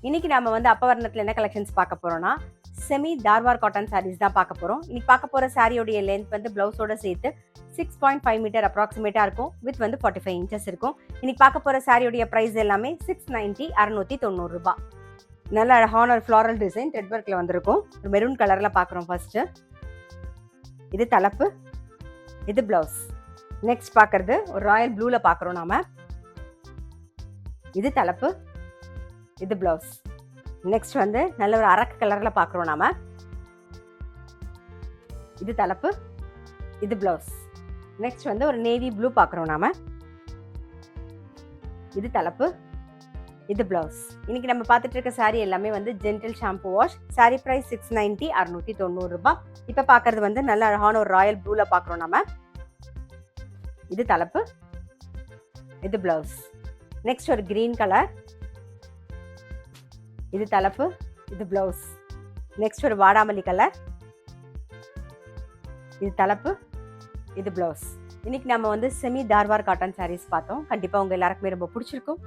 இன்னைக்கு நாம வந்து அப்பவர்ணத்துல என்ன கலெக்ஷன்ஸ் பார்க்க போறோம்னா செமி தார்வார் காட்டன் சாரீஸ் தான் பார்க்க போறோம். இன்னைக்கு பார்க்க போற சாரியோடைய லென்த் வந்து பிளவுஸோட சேர்த்து 6.5 மீட்டர் அப்ராக்சிமேட்டா இருக்கும். வித் வந்து 45 இன்ச்சஸ் இருக்கும். இன்னைக்கு பார்க்க போற சாரியோடைய பிரைஸ் எல்லாமே 690 690 ரூபாய். நல்ல அழகான ஒரு ஃப்ளாரல் டிசைன் ரெட் ஒர்க்ல வந்திருக்கும். ஒரு மெரூன் கலர்ல பாக்குறோம். ஃபர்ஸ்ட் இது தலைப்பு, இது பிளவுஸ். நெக்ஸ்ட் பாக்குறது ஒரு ராயல் ப்ளூல பாக்குறோம் நாம. இது தலைப்பு, இது பிளவுஸ். நெக்ஸ்ட் வந்து நல்ல ஒரு அரக்கு கலர்ல பாக்குறோம் நாம. இது தலைப்பு, இது பிளவுஸ். நெக்ஸ்ட் வந்து ஒரு நேவி ப்ளூ பாக்குறோம் நாம. இது தலைப்பு, இது பிளவுஸ். இன்னைக்கு நம்ம பார்த்துட்டு இருக்க சாரி எல்லாமே வந்து gentle shampoo wash. Sari price 690 690 ரூபாய். இப்ப பாக்குறது வந்து நல்ல அழகான ஒரு ராயல் ப்ளூல பாக்குறோம் நாம. இது தலைப்பு, இது பிளவுஸ். நெக்ஸ்ட் ஒரு கிரீன் கலர். இது தலைப்பு, இது பிளவுஸ். நெக்ஸ்ட் ஒரு வாடாமல்லி கலர். இது தலைப்பு, இது பிளவுஸ். இன்னைக்கு நம்ம வந்து செமி தார்வார் காட்டன் சாரீஸ் பார்த்தோம். கண்டிப்பா உங்க எல்லாருக்குமே ரொம்ப பிடிச்சிருக்கும்.